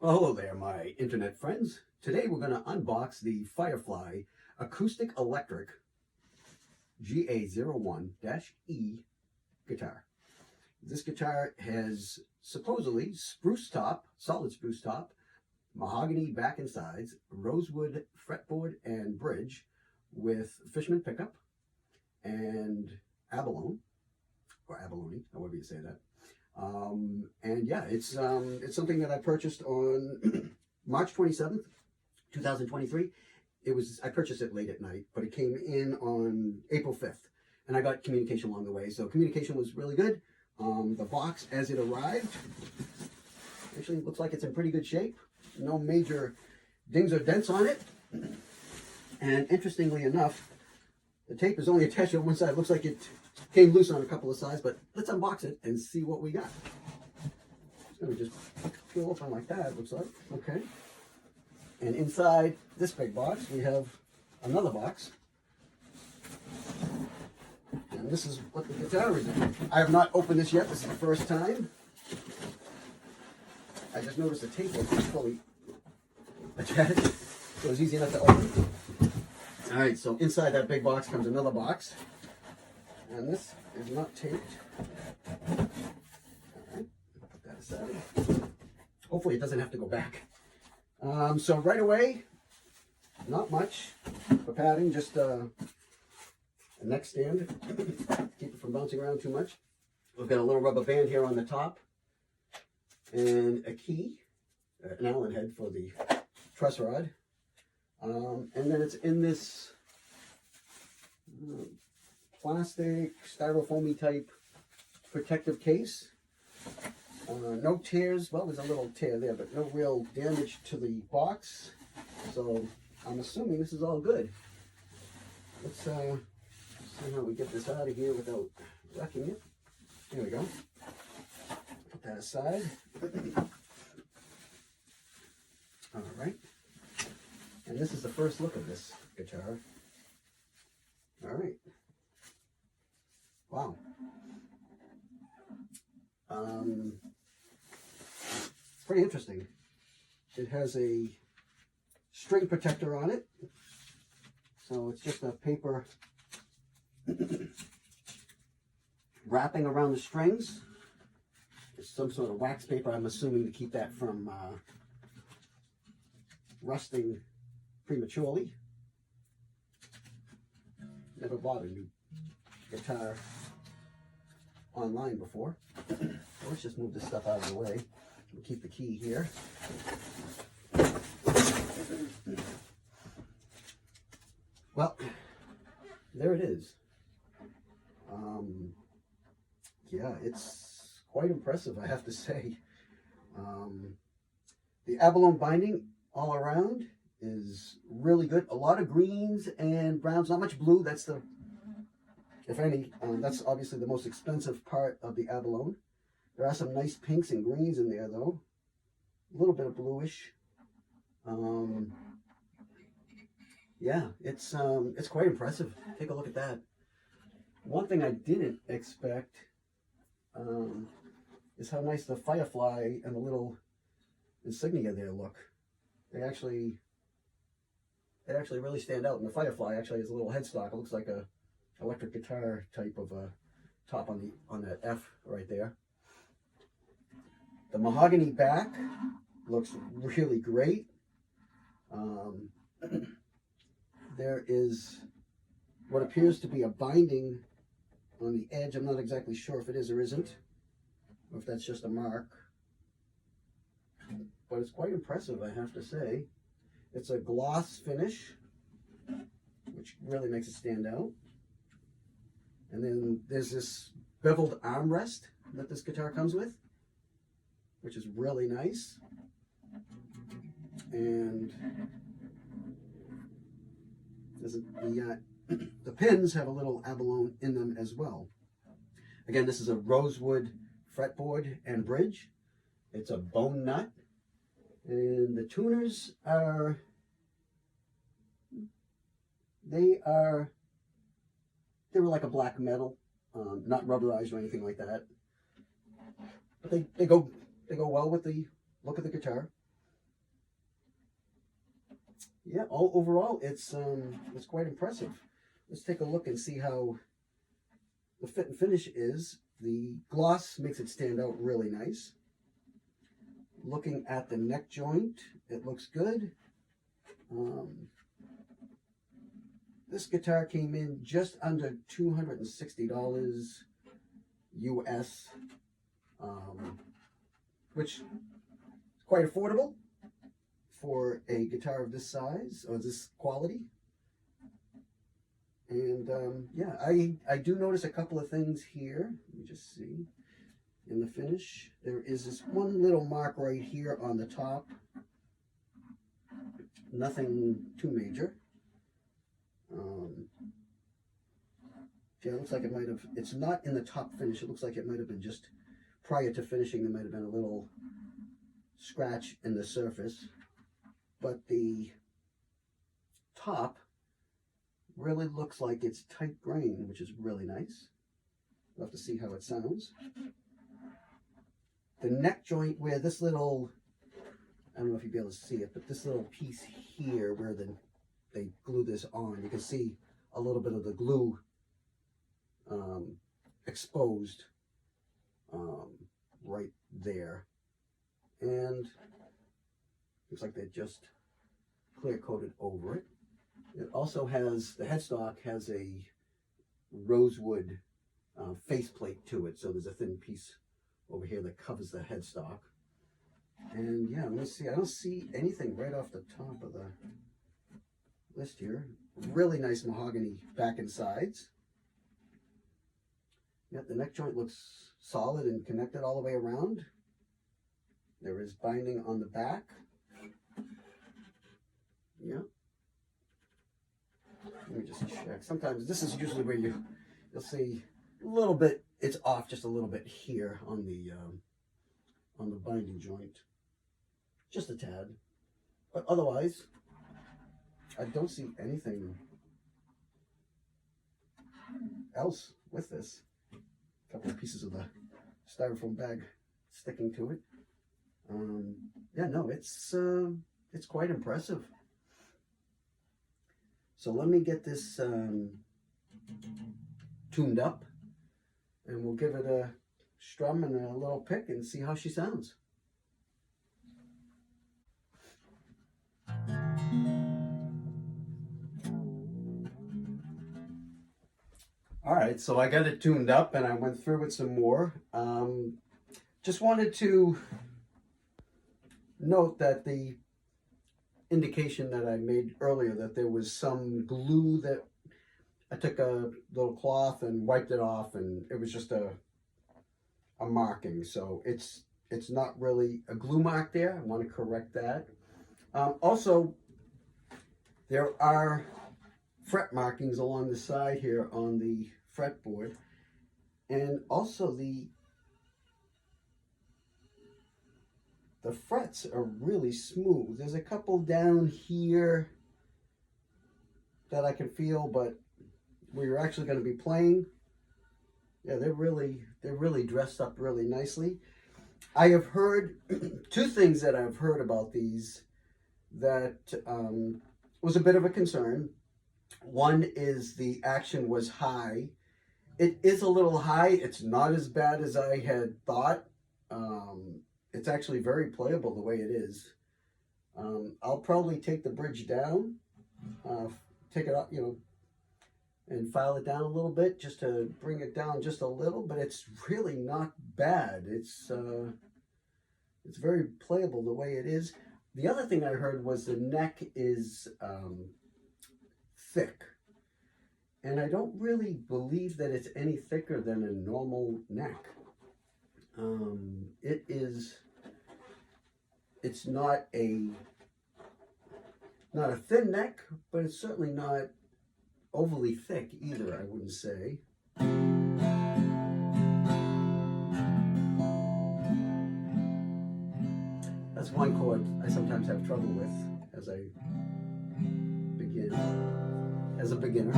Well, hello there, my internet friends. Today we're going to unbox the Firefly Acoustic Electric GA01-E guitar. This guitar has supposedly spruce top, solid spruce top, mahogany back and sides, rosewood fretboard and bridge with Fishman pickup and abalone, or abalone, however you say that. And yeah, it's something that I purchased on March 27th, 2023. I purchased it late at night, but it came in on April 5th, and I got communication along the way. So communication was really good. The box as it arrived actually looks like it's in pretty good shape. No major dings or dents on it. And interestingly enough, the tape is only attached on one side. It looks like it came loose on a couple of sides, but let's unbox it and see what we got. It's going to just peel open like that, it looks like. Okay. And inside this big box, we have another box. And this is what the guitar is in. I have not opened this yet. This is the first time. I just noticed the tape was fully attached, so it's easy enough to open. All right, so inside that big box comes another box. And this is not taped. All right, put that aside. Hopefully it doesn't have to go back. So right away, not much for padding, just a neck stand. Keep it from bouncing around too much. We've got a little rubber band here on the top and a key, an Allen head for the truss rod. And then it's in this plastic, styrofoamy type protective case. No tears. Well, there's a little tear there, but no real damage to the box. So I'm assuming this is all good. Let's see how we get this out of here without wrecking it. There we go. Put that aside. All right. And this is the first look of this guitar. All right. Wow. Pretty interesting. It has a string protector on it. So it's just a paper wrapping around the strings. It's some sort of wax paper, I'm assuming, to keep that from rusting prematurely. Never bought a new guitar online before. Let's just move this stuff out of the way. We'll keep the key here. Well, there it is. Yeah, it's quite impressive, I have to say. The abalone binding all around is really good. A lot of greens and browns, not much blue. That's the, if any, that's obviously the most expensive part of the abalone. There are some nice pinks and greens in there, though. A little bit of bluish. Yeah, it's quite impressive. Take a look at that. One thing I didn't expect is how nice the Firefly and the little insignia there look. They actually really stand out. And the Firefly actually has a little headstock. It looks like a electric guitar type of a top on that F right there. The mahogany back looks really great. There is what appears to be a binding on the edge. I'm not exactly sure if it is or isn't, or if that's just a mark. But it's quite impressive, I have to say. It's a gloss finish, which really makes it stand out. And then there's this beveled armrest that this guitar comes with, which is really nice. And the pins have a little abalone in them as well. Again, this is a rosewood fretboard and bridge. It's a bone nut. And the tuners are, they were like a black metal, not rubberized or anything like that. But they go well with the look of the guitar. yeah, all overall, it's quite impressive. Let's take a look and see how the fit and finish is. The gloss makes it stand out really nice. Looking at the neck joint, it looks good. This guitar came in just under $260 US, which is quite affordable for a guitar of this size or this quality. And yeah, I do notice a couple of things here. Let me just see. In the finish, there is this one little mark right here on the top. Nothing too major. Yeah, it looks like it might have, it's not in the top finish. It looks like it might have been just prior to finishing, there might have been a little scratch in the surface. But the top really looks like it's tight grain, which is really nice. We'll have to see how it sounds. The neck joint where this little, I don't know if you'll be able to see it, but this little piece here where they glue this on, you can see a little bit of the glue exposed right there. And looks like they just clear coated over it. It also has, the headstock has a rosewood faceplate to it, so there's a thin piece over here that covers the headstock. And yeah, let me see, I don't see anything right off the top of the list here. Really nice mahogany back and sides. Yeah, the neck joint looks solid and connected all the way around. There is binding on the back. Yeah. Let me just check. Sometimes this is usually where you'll see a little bit, it's off just a little bit here on the binding joint. Just a tad. But otherwise, I don't see anything else with this. A couple of pieces of the styrofoam bag sticking to it. Yeah, no, it's quite impressive. So let me get this tuned up, and we'll give it a strum and a little pick and see how she sounds. All right, so I got it tuned up and I went through it some more. Just wanted to note that the indication that I made earlier that there was some glue that I took a little cloth and wiped it off, and it was just a marking. So it's not really a glue mark there. I want to correct that. Also, there are fret markings along the side here on the fretboard, and also the frets are really smooth. There's a couple down here that I can feel, but where you're actually going to be playing, yeah, they're really dressed up really nicely. I have heard two things that I've heard about these that was a bit of a concern. One is the action was high. It is a little high. It's not as bad as I had thought. It's actually very playable the way it is. I'll probably take the bridge down, take it up, and file it down a little bit just to bring it down just a little, but it's really not bad. It's very playable the way it is. The other thing I heard was the neck is thick, and I don't really believe that it's any thicker than a normal neck. It's not a thin neck, but it's certainly not overly thick either, I wouldn't say. That's one chord I sometimes have trouble with as I begin, as a beginner.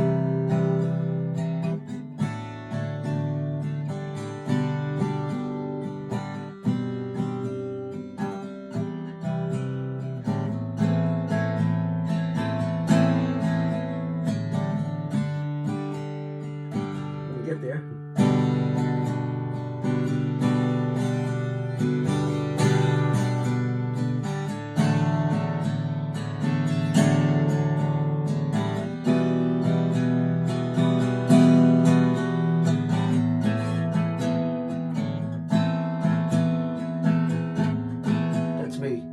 me.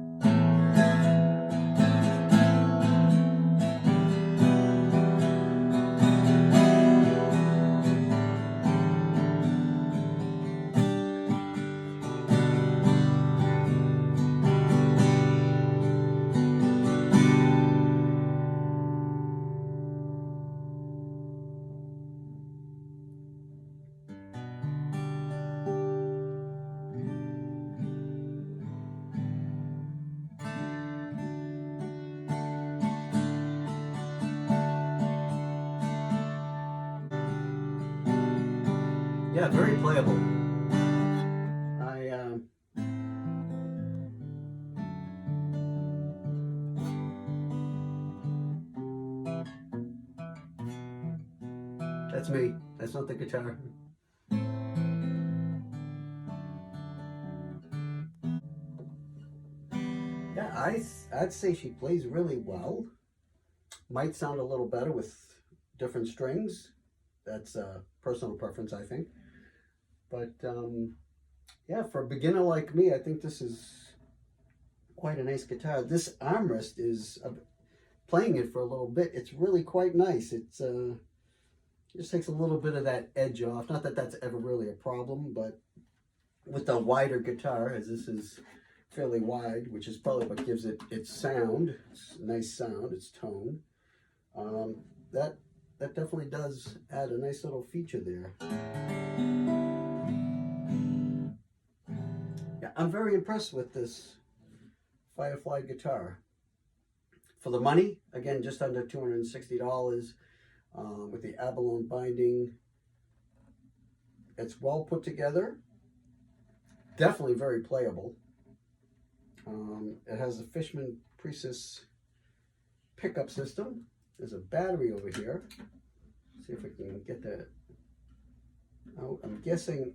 Yeah, very playable. That's me. That's not the guitar. Yeah, I'd say she plays really well. Might sound a little better with different strings. That's a personal preference, I think. But yeah, for a beginner like me, I think this is quite a nice guitar. This armrest is, playing it for a little bit, it's really quite nice. It's just takes a little bit of that edge off. Not that that's ever really a problem, but with the wider guitar, as this is fairly wide, which is probably what gives it its sound, it's a nice sound, its tone, that definitely does add a nice little feature there. Yeah, I'm very impressed with this Firefly guitar. For the money, again, just under $260, with the abalone binding. It's well put together, definitely very playable. It has a Fishman Princess pickup system. There's a battery over here. See if we can get that. Oh, I'm guessing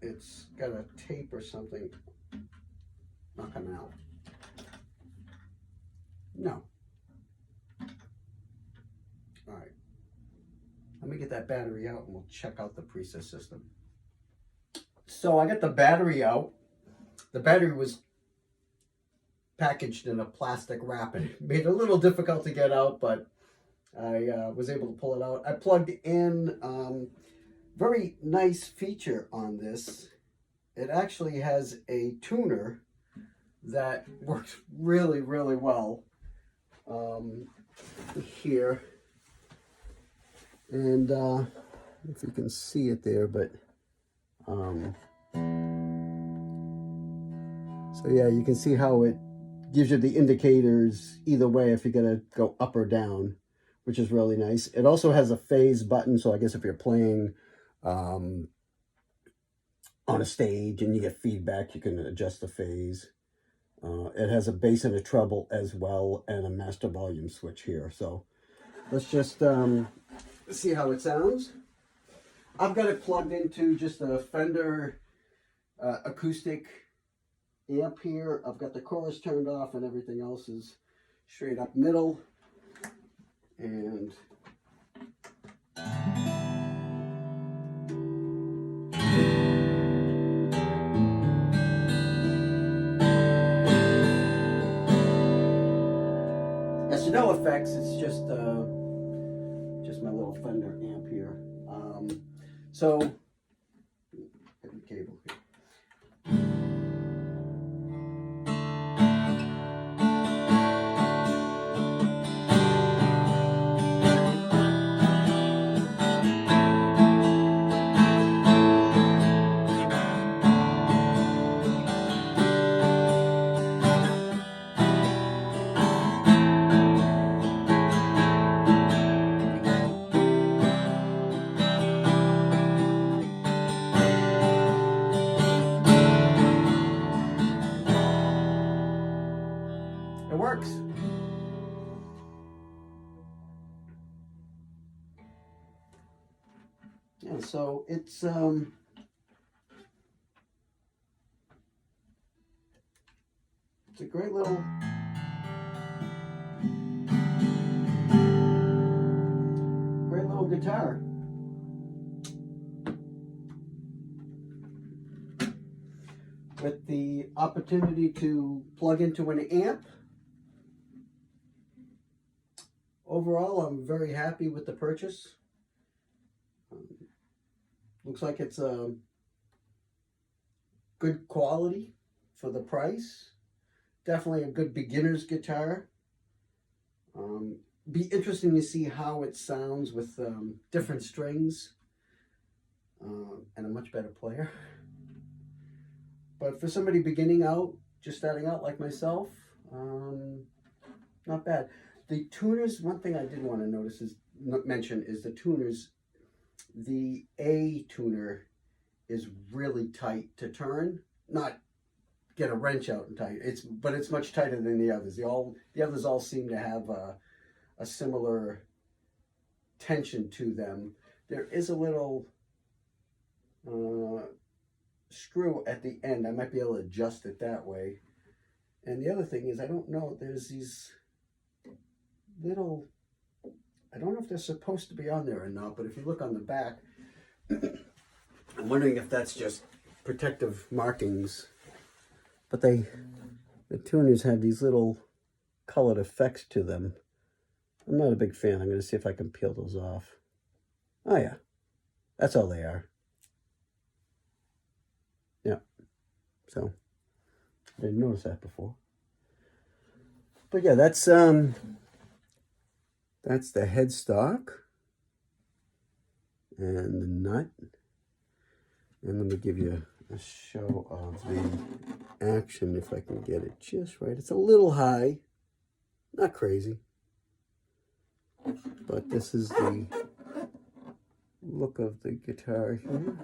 it's got a tape or something not coming out. No. All right. Let me get that battery out and we'll check out the preset system. So I got the battery out. The battery was packaged in a plastic wrap and it made it a little difficult to get out, but I was able to pull it out. I plugged in, very nice feature on this. It actually has a tuner that works really, really well here. And if you can see it there, but so yeah, you can see how it gives you the indicators either way if you're gonna go up or down, which is really nice. It also has a phase button, so I guess if you're playing on a stage and you get feedback, you can adjust the phase. It has a bass and a treble as well, and a master volume switch here. So let's just see how it sounds. I've got it plugged into just a Fender acoustic amp here. I've got the chorus turned off and everything else is straight up middle. And as to no effects, it's just my little Fender amp here. So get the cable here. It works. Yeah, so it's a great little guitar. with the opportunity to plug into an amp. Overall, I'm very happy with the purchase. Looks like it's a good quality for the price. Definitely a good beginner's guitar. Be interesting to see how it sounds with different strings and a much better player. But for somebody beginning out, just starting out like myself, not bad. The tuners, one thing I did want to mention is the tuners. The A tuner is really tight to turn, not get a wrench out and tight. But it's much tighter than the others. The others all seem to have a similar tension to them. There is a little screw at the end. I might be able to adjust it that way. And the other thing is, I don't know, there's these little, I don't know if they're supposed to be on there or not, but if you look on the back, I'm wondering if that's just protective markings. But the tuners have these little colored effects to them. I'm not a big fan. I'm going to see if I can peel those off. Oh yeah, that's all they are. Yeah, so I didn't notice that before. But yeah, that's the headstock and the nut. And let me give you a show of the action if I can get it just right. It's a little high, not crazy, but this is the look of the guitar here.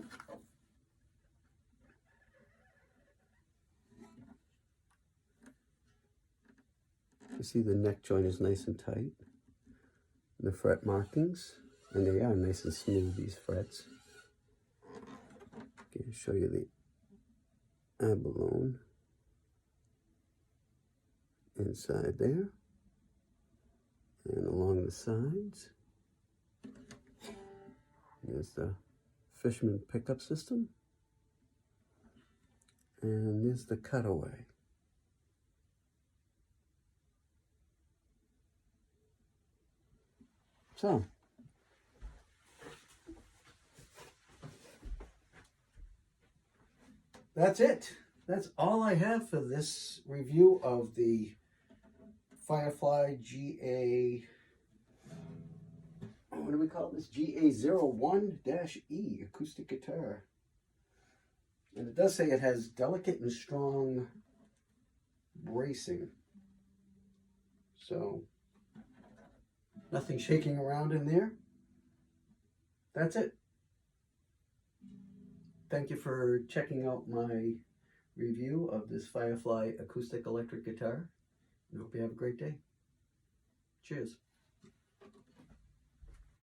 You see the neck joint is nice and tight. The fret markings, and they are nice and smooth, these frets. Okay, I'll show you the abalone inside there and along the sides. There's the Fishman pickup system, and there's the cutaway. So, that's it. That's all I have for this review of the Firefly GA, what do we call this? GA01-E acoustic guitar. And it does say it has delicate and strong bracing. So, nothing shaking around in there. That's it. Thank you for checking out my review of this Firefly acoustic electric guitar. I hope you have a great day. Cheers.